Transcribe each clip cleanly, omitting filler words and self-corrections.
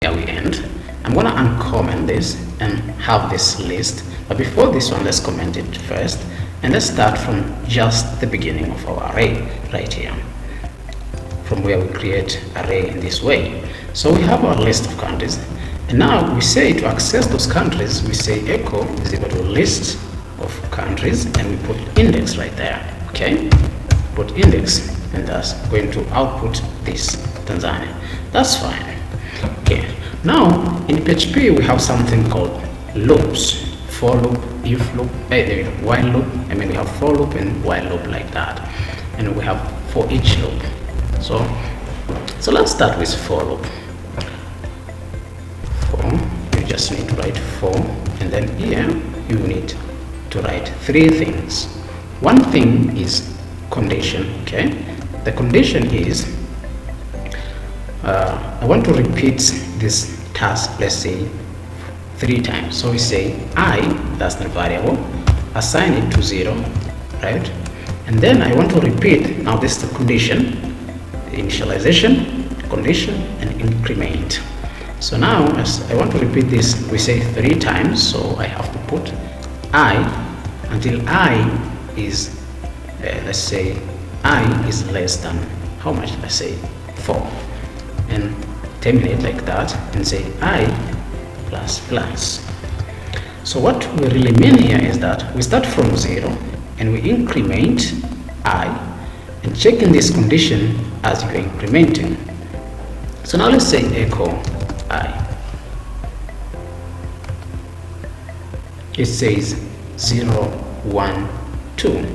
here we end. I'm gonna uncomment this and have this list, but before this one, let's comment it first, and let's start from just the beginning of our array right here, from where we create array in this way. So we have our list of countries, and now we say to access those countries, we say echo is equal to list of countries, and we put index right there. Okay, put index, and that's going to output this Tanzania. That's fine. Okay, now in PHP we have something called loops: for loop, if loop, while loop. I mean, we have for loop and while loop like that, and we have for each loop. So let's start with for loop. For, you just need to write for, and then here you need to write three things. One thing is condition. Okay, the condition is I want to repeat this task, let's say 3 times. So we say I, that's the variable, assign it to 0, right? And then I want to repeat, now this is the condition, the initialization, condition, and increment. So now as I want to repeat this, we say 3 times, so I have to put I until I is, let's say I is less than, how much? Let's say 4. And terminate like that and say I plus plus. So what we really mean here is that we start from 0 and we increment I and checking this condition as you're incrementing. So now let's say echo I. It says 0, 1, 2.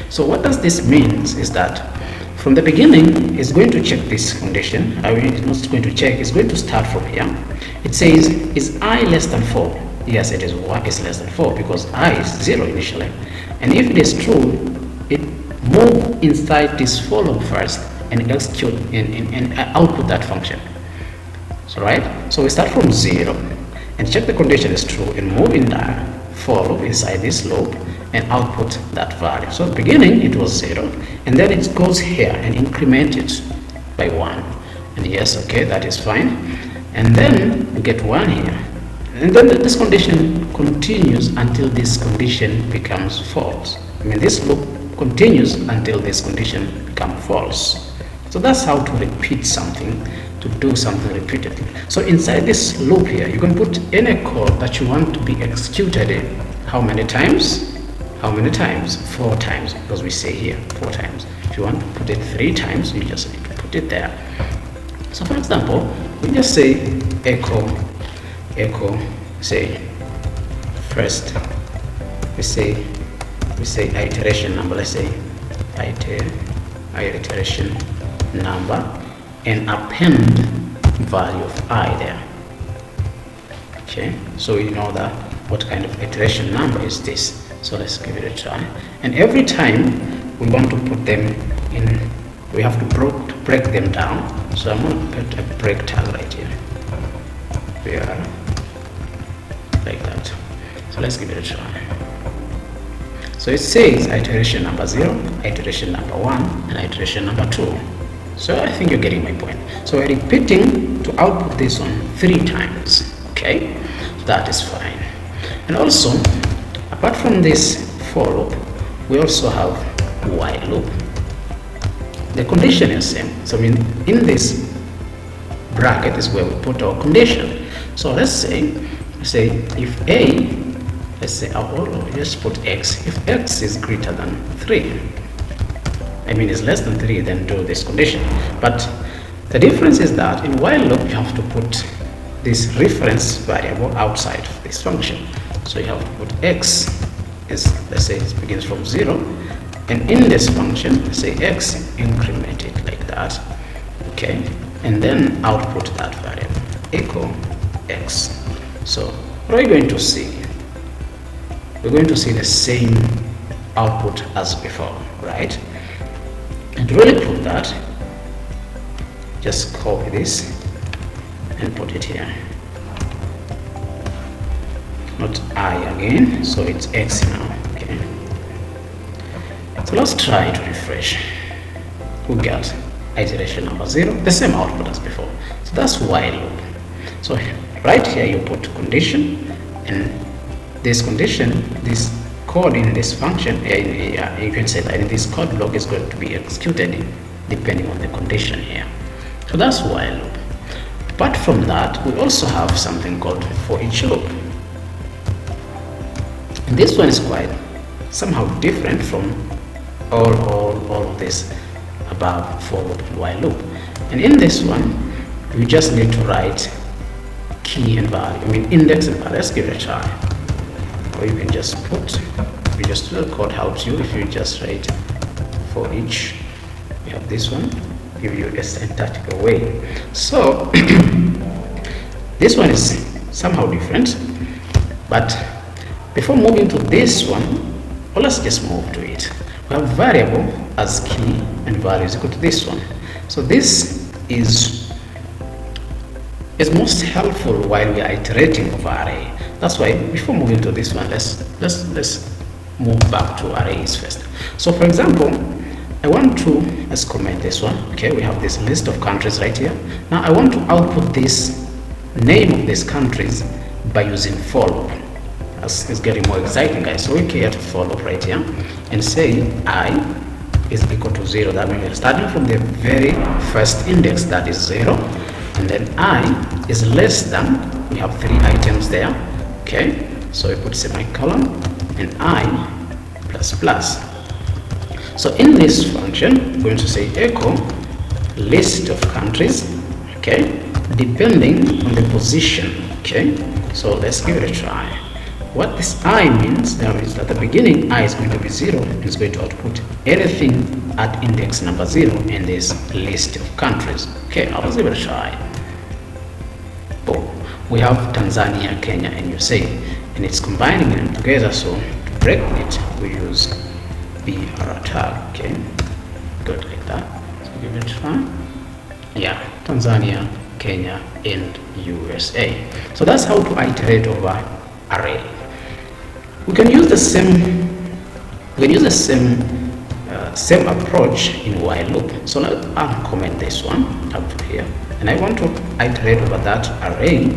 So what does this mean is that from the beginning, it's going to check this condition. It's not going to check, it's going to start from here. It says, is I less than 4? Yes, it is less than 4 because I is 0 initially. And if it is true, it move inside this for loop first and execute and output that function. So right, so we start from 0 and check the condition is true and move in there for loop inside this loop and output that value. So at the beginning it was 0, and then it goes here and increment it by 1, and yes, okay, that is fine. And then we get 1 here, and then this condition continues until this condition becomes false. I mean, this loop continues until this condition becomes false. So that's how to repeat something, to do something repeatedly. So inside this loop here, you can put any code that you want to be executed in. How many times? How many times? 4 times, because we say here 4 times. If you want to put it 3 times, you just need to put it there. So for example, we just say echo, say first, we say iteration number, let's say iteration number, and append value of I there. Okay, so you know that what kind of iteration number is this. So let's give it a try. And every time we want to put them in, we have to break them down. So I'm going to put a break tag right here. There, like that. So let's give it a try. So it says iteration number 0, iteration number 1, and iteration number 2. So I think you're getting my point. So we're repeating to output this one 3 times. Okay, so that is fine. And also, apart from this for loop, we also have while loop. The condition is same. So I mean, in this bracket is where we put our condition. So let's say if A, let's say just put X. If X is greater than 3, I mean it's less than 3, then do this condition. But the difference is that in while loop you have to put this reference variable outside of this function. So you have to put X is, let's say it begins from 0, and in this function, let's say X, increment it like that, okay, and then output that variable, echo X. So what are you going to see? We're going to see the same output as before, right? And to really prove that, just copy this and put it here. Not I again, so it's X now. Okay. So let's try to refresh. We got iteration number 0, the same output as before. So that's while loop. So right here you put condition, and this condition, this code in this function, you can say that in this code block is going to be executed depending on the condition here. So that's while loop. Apart from that, we also have something called for each loop. And this one is quite somehow different from all of this above for loop and while loop. And in this one, we just need to write key and value, index and value. Let's give it a try. Or you can just put, the code helps you if you just write for each. We have this one, give you a syntactic way. So this one is somehow different, but before moving to this one, well, let's just move to it. We have variable as key and value is equal to this one. So this is most helpful while we are iterating over array. That's why before moving to this one, let's move back to arrays first. So for example, let's comment this one. Okay, we have this list of countries right here. Now I want to output this name of these countries by using for loop. It's getting more exciting, guys. So we create a for loop right here and say I is equal to 0. That means we're starting from the very first index, that is 0, and then I is less than, we have 3 items there. Okay, so we put semicolon and I plus plus. So in this function, we're going to say echo list of countries, okay, depending on the position. Okay, so let's give it a try. What this I means, that means that at the beginning I is going to be 0 and it's going to output anything at index number 0 in this list of countries. Okay, I'll give it a try. Boom. We have Tanzania, Kenya, and USA, and it's combining them together. So to break it, we use BR tag. Okay, good, like that. So give it a try. Yeah, Tanzania, Kenya, and USA. So that's how to iterate over array. We can use the same same approach in while loop. So now I'll comment this one up here, and I want to iterate over that array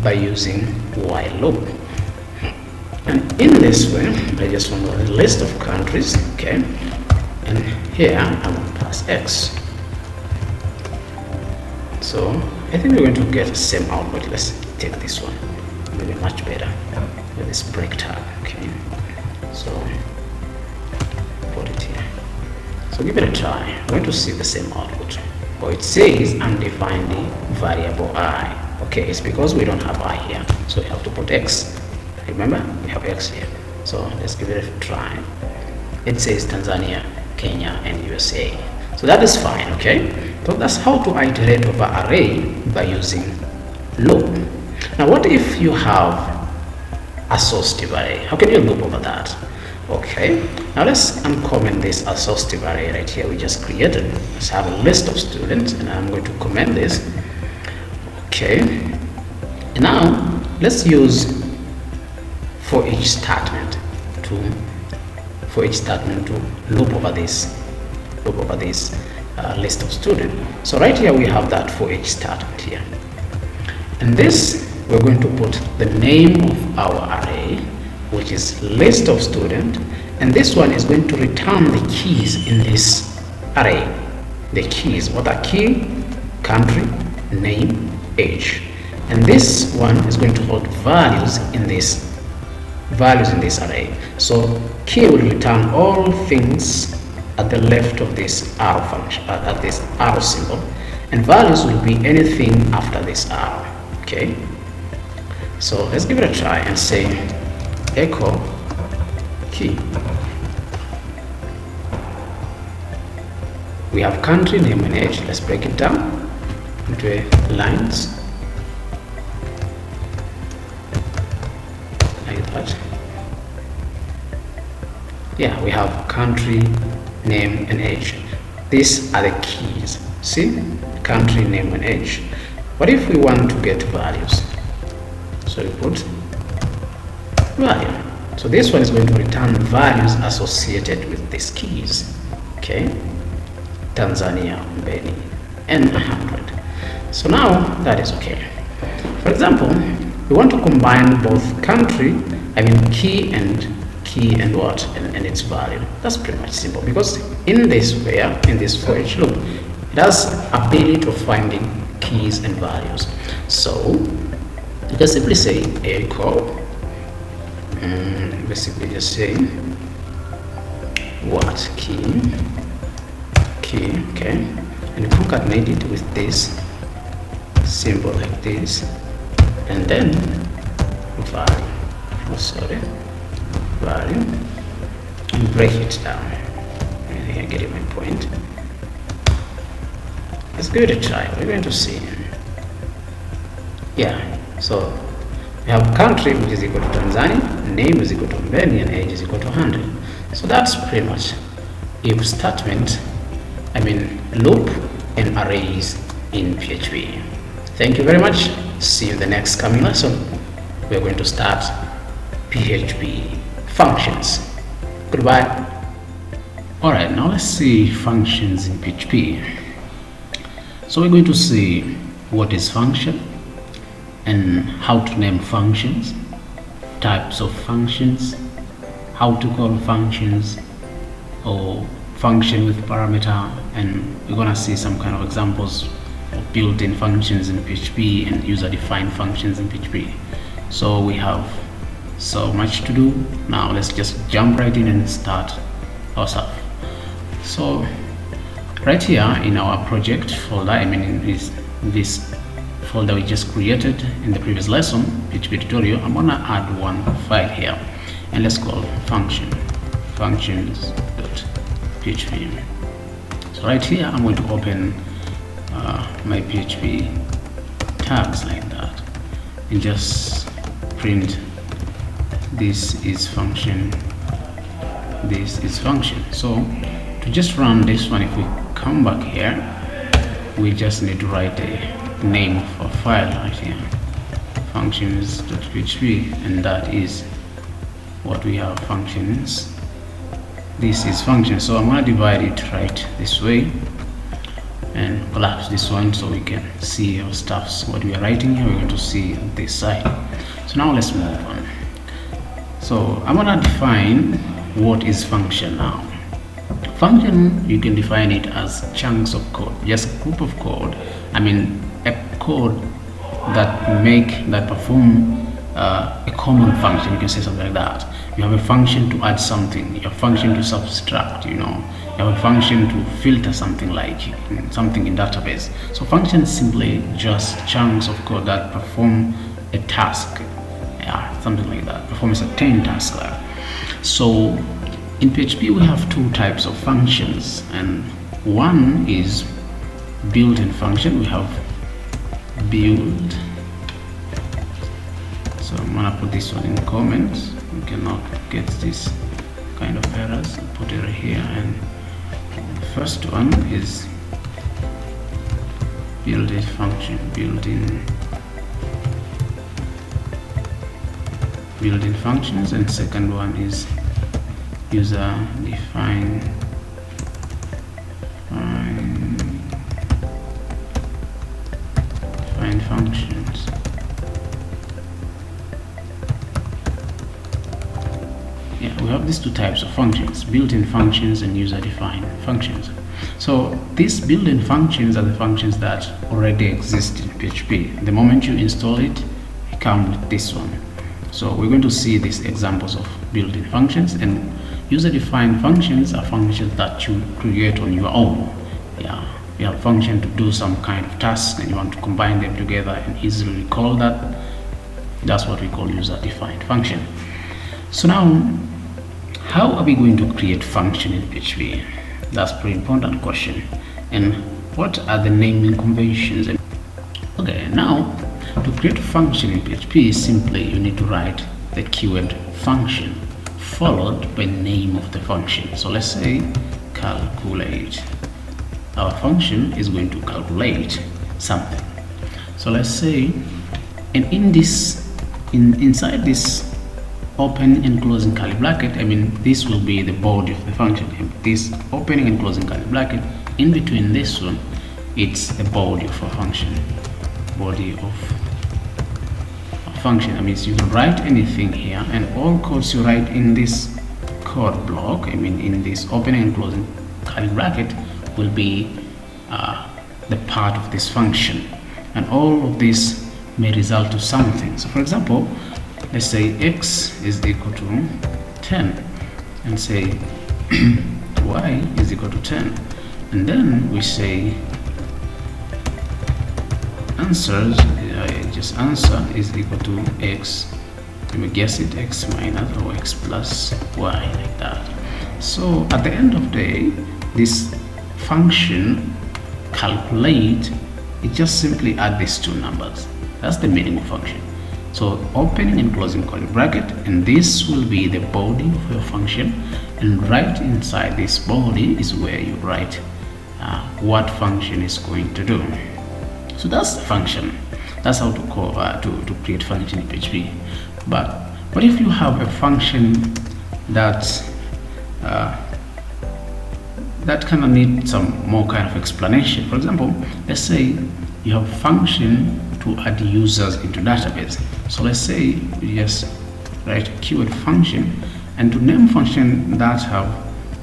by using while loop. And in this way, I just want a list of countries, okay, and here I will pass x. So I think we're going to get the same output. Let's take this one, maybe much better with this break tag. Okay, so put it here. So give it a try. We're going to see the same output. But it says undefined variable I. Okay, it's because we don't have I here, so we have to put x. Remember, we have x here. So let's give it a try. It says Tanzania, Kenya, and USA. So that is fine. Okay, so that's how to iterate over array by using loop. Now what if you have associative array? How can you loop over that? Okay, now let's uncomment this associative array right here we just created. Let's have a list of students, and I'm going to comment this. Okay, and now let's use for each statement to loop over this list of students. So right here we have that for each statement here, and this we're going to put the name of our array, which is list of student, and this one is going to return the keys in this array. The keys, what are key? Country, name, age. And this one is going to hold values in this array. So key will return all things at the left of this arrow function, at this arrow symbol, and values will be anything after this arrow. Okay, so let's give it a try and say echo key. We have country, name, and age. Let's break it down into lines like that. Yeah, we have country, name, and age. These are the keys. See, country, name, and age. What if we want to get values? So we put value. So this one is going to return values associated with these keys. Okay, Tanzania, Beni, and 100. So now that is okay. for example, we want to combine both country, key and what, and its value. That's pretty much simple, because in this for each loop, it has ability of finding keys and values. So you can simply say echo, basically just say what key, okay, and concatenate it with this symbol like this, and then value, value, and break it down. I think I get my point. Let's give it a try. We're going to see. Yeah, so we have country, which is equal to Tanzania, name is equal to Mbeni, and age is equal to 100. So that's pretty much if statement, loop and arrays in PHP. Thank you very much. See you in the next coming lesson. We're going to start PHP functions. Goodbye. Alright, now let's see functions in PHP. So we're going to see what is function and how to name functions, types of functions, how to call functions or function with parameter, and we're gonna see some kind of examples of built-in functions in PHP and user-defined functions in PHP. So we have so much to do. Now let's just jump right in and start our stuff. So right here in our project folder, in this folder we just created in the previous lesson, PHP tutorial, I'm gonna add one file here, and let's call functions.php. So right here I'm going to open my PHP tags like that, and just print this is function, this is function. So to just run this one, if we come back here, we just need to write a name for a file right here, functions.php, and that is what we have, functions. This is function. So I'm going to divide it right this way and collapse this one so we can see our stuffs. What we are writing here, we're going to see on this side. So now let's move on. So I'm going to define what is function now. Function, you can define it as chunks of code, just group of code, a code that perform a common function. You can say something like that. You have a function to add something, you have a function to subtract, you have a function to filter something, like something in database. So function is simply just chunks of code that perform a task, something like that, perform a certain task. So in PHP we have two types of functions, and one is built-in function. We have build. So I'm gonna put this one in comments. You cannot get this kind of errors. Put it here, and the first one is built-in function, built-in functions, and second one is user-defined functions. We have these two types of functions, built-in functions and user-defined functions. So these built-in functions are the functions that already exist in PHP. The moment you install it, you come with this one. So we're going to see these examples of built-in functions, and user-defined functions are functions that you create on your own. You have a function to do some kind of task and you want to combine them together and easily recall that. That's what we call user-defined function. So now, how are we going to create function in PHP? That's a pretty important question. And what are the naming conventions? Okay, now to create a function in PHP, simply you need to write the keyword function followed by the name of the function. So let's say calculate. Our function is going to calculate something. So let's say, and inside this open and closing curly bracket, this will be the body of the function. And this opening and closing curly bracket, in between this one, it's the body of a function. Body of function. That means you can write anything here, and all codes you write in this code block, I mean in this opening and closing curly bracket, will be the part of this function, and all of this may result to something. So for example, let's say x is equal to 10, and say y is equal to 10, and then we say answers, just answer is equal to x, and we guess it x minus or x plus y, like that. So at the end of the day, this function calculate, it just simply add these two numbers. That's the meaning of function. So opening and closing curly bracket, and this will be the body of your function, and right inside this body is where you write what function is going to do. So that's the function. That's how to call to create function in PHP. But what if you have a function that kind of needs some more kind of explanation? For example, let's say you have a function to add users into database. So let's say we just write a keyword function, and to name function that have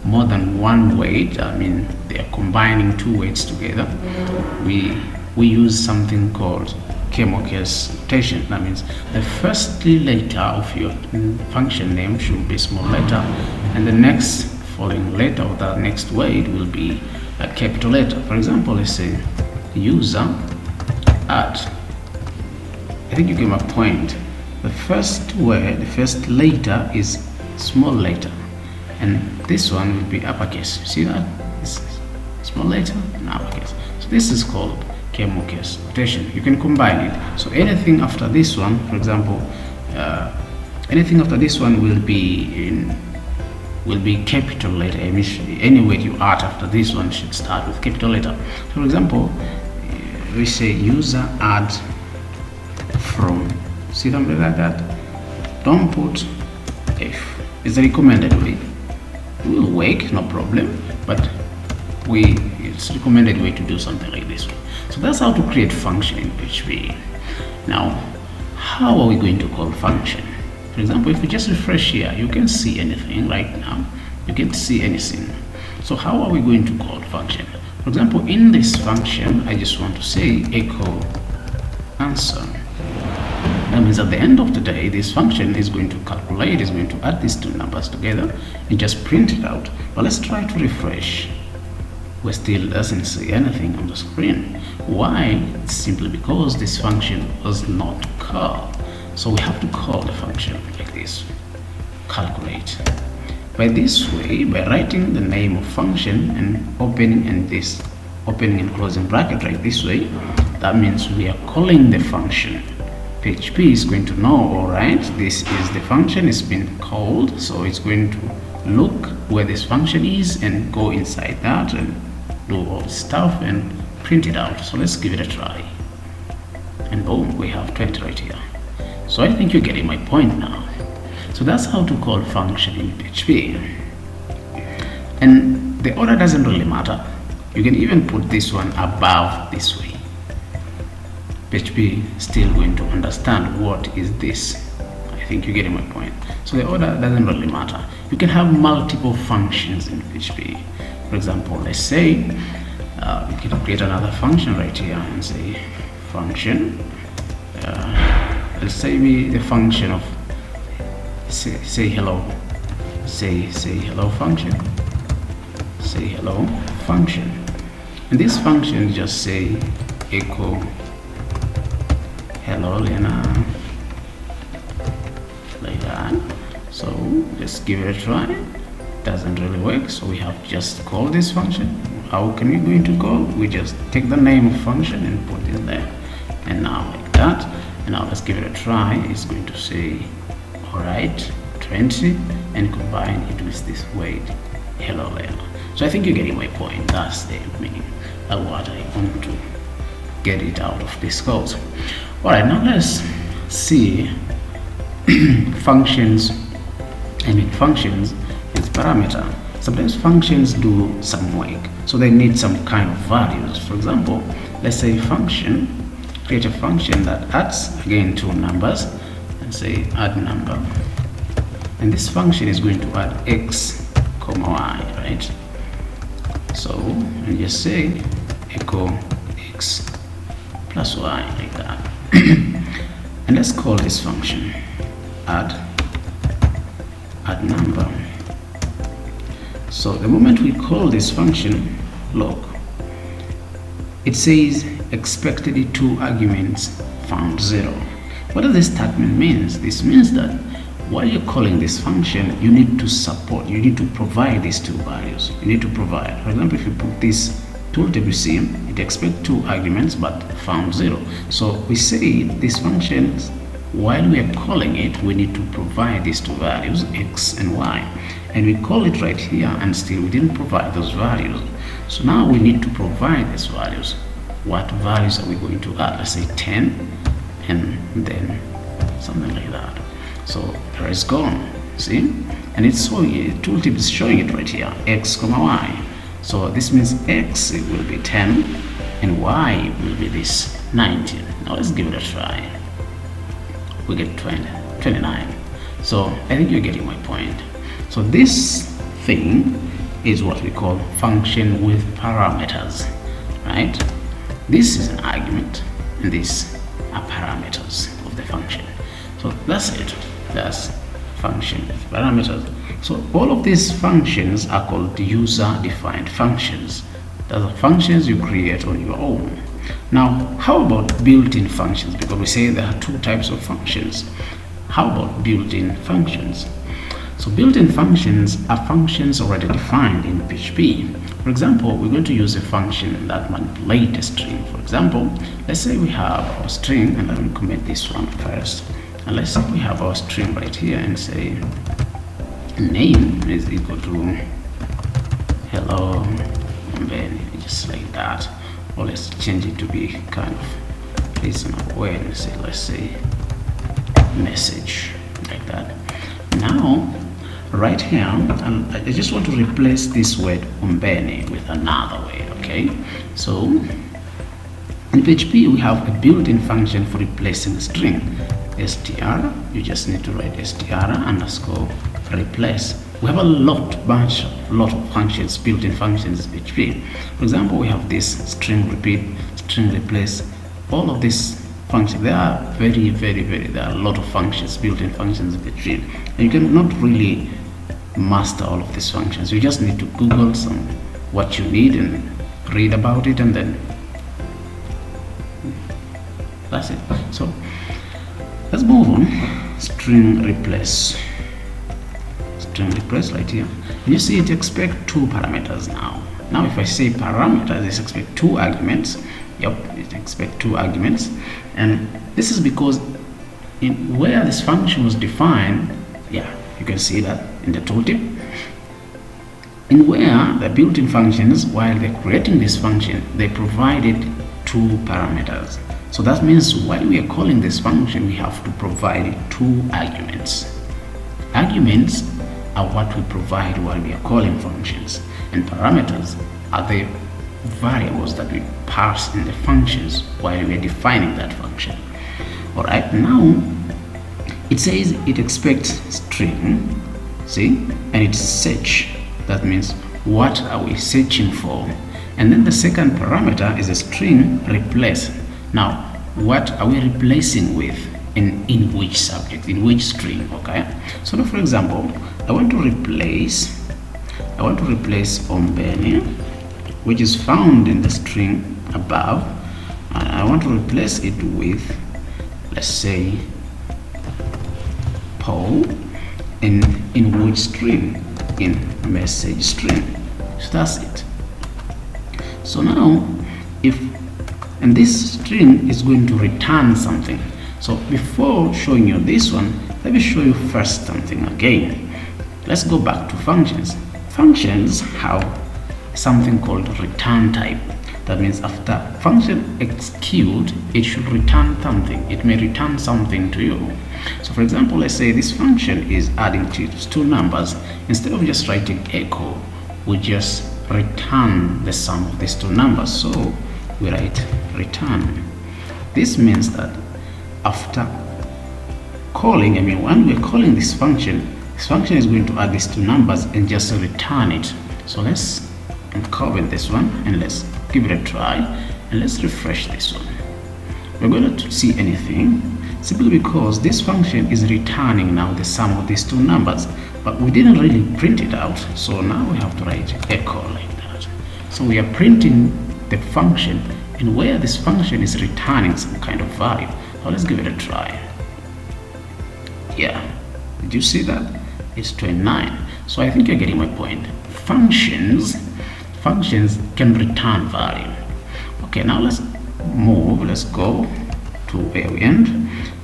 more than one weight, I mean they are combining two weights together, we use something called case notation. That means the first letter of your function name should be small letter, and the next following letter of that next weight will be a capital letter. For example, let's say user add. I think you get my point. The first word, the first letter is small letter, and this one will be uppercase. See that? This is small letter and uppercase. So this is called case notation. You can combine it. So anything after this one, for example, anything after this one will be capital letter. I mean, any word you add after this one should start with capital letter. For example, we say user add from. See something like that? Don't put f. It's a recommended way. It will work, no problem, but it's recommended way to do something like this one. So that's how to create function in PHP. Now, how are we going to call function? For example, if we just refresh here, you can see anything right now. You can see anything. So how are we going to call function? For example, in this function, I just want to say echo answer. That means at the end of the day, this function is going to calculate, is going to add these two numbers together and just print it out. But let's try to refresh. We still doesn't see anything on the screen. Why? It's simply because this function was not called. So we have to call the function like this, calculate. By this way, by writing the name of function and opening and closing bracket like this way, that means we are calling the function. PHP is going to know, all right, this is the function, it's been called, so it's going to look where this function is and go inside that and do all the stuff and print it out. So let's give it a try, and boom, we have 20 right here. So I think you're getting my point now. So that's how to call function in PHP, and the order doesn't really matter. You can even put this one above this way. PHP still going to understand what is this. I think you're getting my point. So the order doesn't really matter. You can have multiple functions in PHP. For example, let's say we can create another function right here and say function. Let's say the function of say hello. Say hello function. Say hello function. And this function just say echo hello Lena, like that. So let's give it a try. Doesn't really work, so we have to just call this function. How can we going to call? We just take the name of function and put it there, and now like that. And now let's give it a try. It's going to say alright 20 and combine it with this weight hello Lena. So I think you're getting my point. That's the meaning of what I want to get it out of this code. Alright, now let's see functions. I mean functions with parameter. Sometimes functions do some work, so they need some kind of values. For example, let's say function, create a function that adds again two numbers, and say add number, and this function is going to add x comma y, right? So and just say echo x plus y, like that. And let's call this function add number. So the moment we call this function, look, it says expected 2 arguments found 0. What does this statement mean? This means that while you're calling this function, you need to provide these 2 values. You need to provide, for example, if you put this tooltip, you see it expects 2 arguments but found 0. So we say this function, while we are calling it, we need to provide these 2 values, x and y, and we call it right here, and still we didn't provide those values. So now we need to provide these values. What values are we going to add? Let's say 10 and then something like that. So there is gone, see, and it's showing it, tooltip is showing it right here, x comma y. So this means x it will be 10 and y will be this 19. Now let's give it a try. We get 29. So I think you're getting my point. So this thing is what we call function with parameters, right? This is an argument and these are parameters of the function. So that's it. That's function with parameters. So all of these functions are called user-defined functions. Those are functions you create on your own. Now, how about built-in functions? Because we say there are 2 types of functions. How about built-in functions? So built-in functions are functions already defined in PHP. For example, we're going to use a function that manipulates a string. For example, let's say we have our string, and let me comment this one first. And let's say we have our string right here and say name is equal to hello, and then just like that. Or let's change it to be kind of place in our way and say, let's say message, like that. Now right here, I just want to replace this word umbene with another word. Okay, so in PHP we have a built-in function for replacing a string, str. You just need to write str underscore replace. We have a lot of functions, built-in functions in PHP. For example, we have this string repeat, string replace, all of these functions. There are there are a lot of functions, built-in functions in PHP, and you cannot really master all of these functions. You just need to Google what you need and read about it, and then that's it. So let's move on. String replace right here, and you see it expects 2 parameters now. Now if I say parameters, it expects 2 arguments. Yep, it expects 2 arguments, and this is because in where this function was defined, yeah, you can see that in the tooltip, in where the built-in functions, while they're creating this function, they provided 2 parameters. So that means while we are calling this function, we have to provide 2 arguments. Arguments are what we provide while we are calling functions, and parameters are the variables that we pass in the functions while we are defining that function. All right, now it says it expects string, see, and it's search. That means what are we searching for? And then the second parameter is a string replace. Now what are we replacing with? In which subject, in which string? Okay, so now for example, I want to replace umbene, which is found in the string above, and I want to replace it with, let's say, Paul. In which string? In message string. So that's it. So now and this string is going to return something. So before showing you this one, let me show you first something again. Let's go back to functions. Functions have something called return type. That means after function execute, it should return something. It may return something to you. So for example, let's say this function is adding 2 numbers. Instead of just writing echo, we just return the sum of these 2 numbers. So we write return. This means that after calling, when we're calling this function is going to add these two numbers and just return it. So let's uncomment this one and let's give it a try, and let's refresh this one. We're going to see anything simply because this function is returning now the sum of these two numbers, but we didn't really print it out, so now we have to write echo like that. So we are printing the function, and where this function is returning some kind of value. Now let's give it a try. Yeah, did you see that? It's 29. So I think you're getting my point. Functions can return value. Okay, now let's move. Let's go to where we end.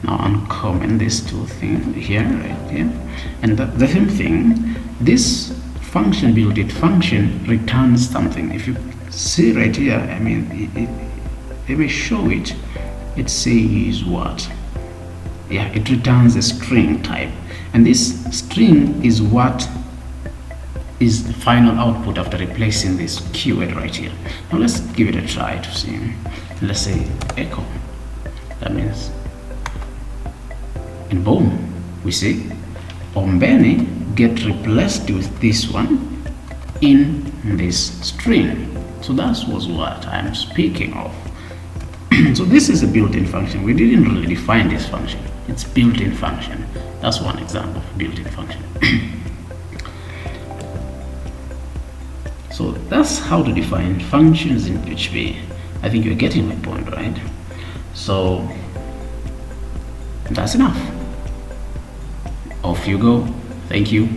Now uncomment these two things here, right here, and the same thing. This function built-in function returns something. If you see right here, let me show it. It says what? Yeah, it returns a string type, and this string is what is the final output after replacing this keyword right here. Now let's give it a try to see. Let's say echo. That means, and boom, we see Ombeni get replaced with this one in this string. So that was what I'm speaking of. So this is a built-in function. We didn't really define this function. It's built-in function. That's one example of built-in function. So that's how to define functions in PHP. I think you're getting my point, right? So that's enough. Off you go. Thank you.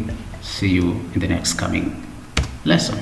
See you in the next coming lesson.